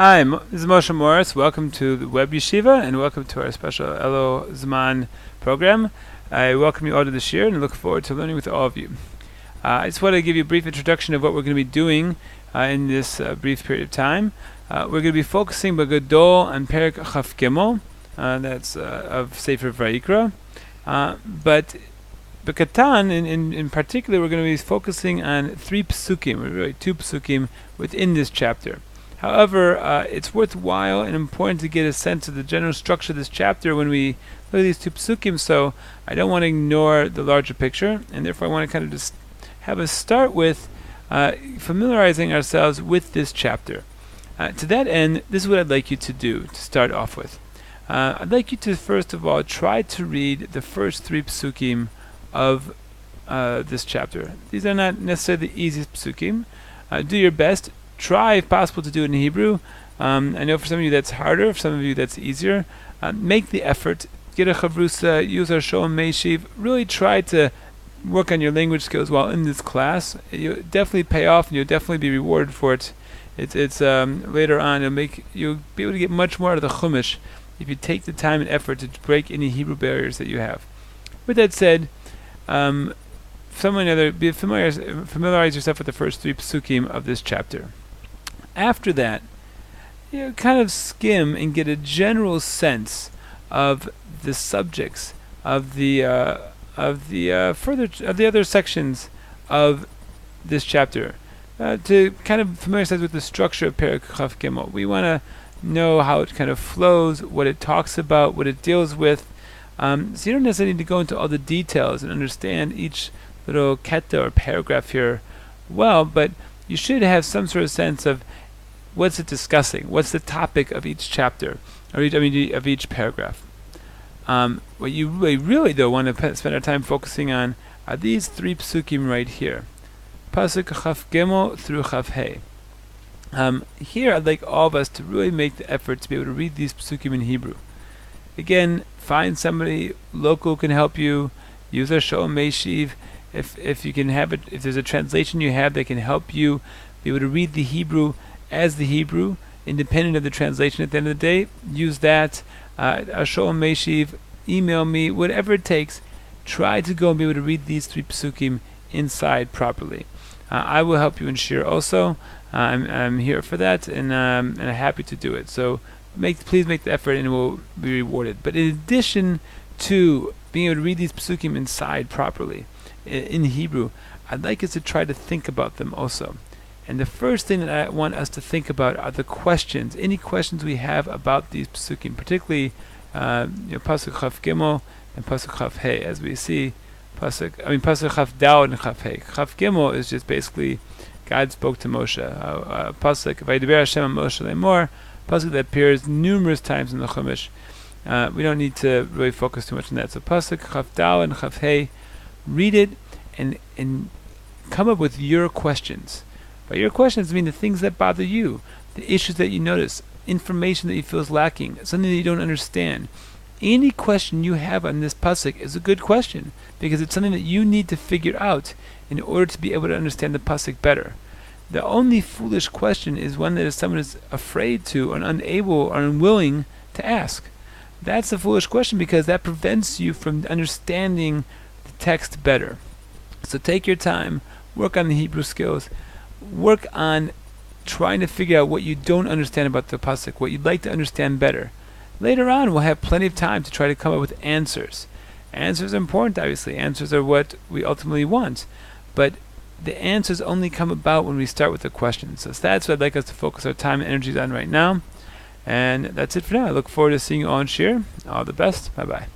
Hi, this is Moshe Morris. Welcome to the Web Yeshiva and welcome to our special Elo Zman program. I welcome you all to this year and look forward to learning with all of you. I just want to give you a brief introduction of what we're going to be doing in this brief period of time. We're going to be focusing B'Gadol on Perek Chaf Gimel, that's of Sefer Vayikra. But B'Katan, in particular, we're going to be focusing on three psukim, or really two psukim within this chapter. However, it's worthwhile and important to get a sense of the general structure of this chapter when we look at these two psukim, so I don't want to ignore the larger picture, and therefore I want to kind of just have us start with familiarizing ourselves with this chapter. To that end, this is what I'd like you to do to start off with. I'd like you to first of all try to read the first three psukim of this chapter. These are not necessarily the easiest psukim. Do your best. Try, if possible, to do it in Hebrew. I know for some of you that's harder, for some of you that's easier. Make the effort. Get a chavrusa, use our show and Meishiv. Really try to work on your language skills while in this class. You'll definitely pay off and you'll definitely be rewarded for it. It's later on, you'll be able to get much more out of the Chumash if you take the time and effort to break any Hebrew barriers that you have. With that said, familiarize yourself with the first three psukim of this chapter. After that, you kind of skim and get a general sense of the subjects of the other sections of this chapter, to kind of familiarize with the structure of Perek Chaf Gimel. We want to know how it kind of flows, what it talks about, what it deals with. So you don't necessarily need to go into all the details and understand each little keta or paragraph here well, but you should have some sort of sense of what's it discussing, what's the topic of each chapter, or of each paragraph. What you really though want to spend our time focusing on are these three psukim right here, pasuk Chaf Gimel through Chaf Hey. Here I'd like all of us to really make the effort to be able to read these psukim in Hebrew. Again, find somebody local who can help you. Use our show Meishiv. If you can have it, if there's a translation you have that can help you be able to read the Hebrew as the Hebrew, independent of the translation at the end of the day, use that. Our show Meishiv, email me, whatever it takes. Try to go and be able to read these three psukim inside properly. I will help you in Shir also. I'm here for that, and I'm happy to do it. So please make the effort and it will be rewarded. But in addition to being able to read these psukim inside properly in Hebrew, I'd like us to try to think about them also. And the first thing that I want us to think about are the questions, any questions we have about these psukim, particularly pasuk Chaf Gimel and pasuk Chaf Hey. As we see, pasuk Chaf Dal and Chaf Hey. Chaf Gimel is just basically God spoke to Moshe. Pasuk Vaydiber Hashem Moshe Lemor, pasuk that appears numerous times in the Chumash. We don't need to really focus too much on that. So pasuk Chaf Dal and Chaf Hey, read it and come up with your questions. By your questions, I mean the things that bother you, the issues that you notice, information that you feel is lacking, something that you don't understand. Any question you have on this pasuk is a good question because it's something that you need to figure out in order to be able to understand the pasuk better. The only foolish question is one that someone is afraid to, or unable, or unwilling to ask. That's a foolish question because that prevents you from understanding the text better. So take your time, work on the Hebrew skills, work on trying to figure out what you don't understand about the pasuk, what you'd like to understand better. Later on, we'll have plenty of time to try to come up with answers. Answers are important, obviously. Answers are what we ultimately want. But the answers only come about when we start with the questions. So that's what I'd like us to focus our time and energies on right now. And that's it for now. I look forward to seeing you all in Shir. All the best. Bye-bye.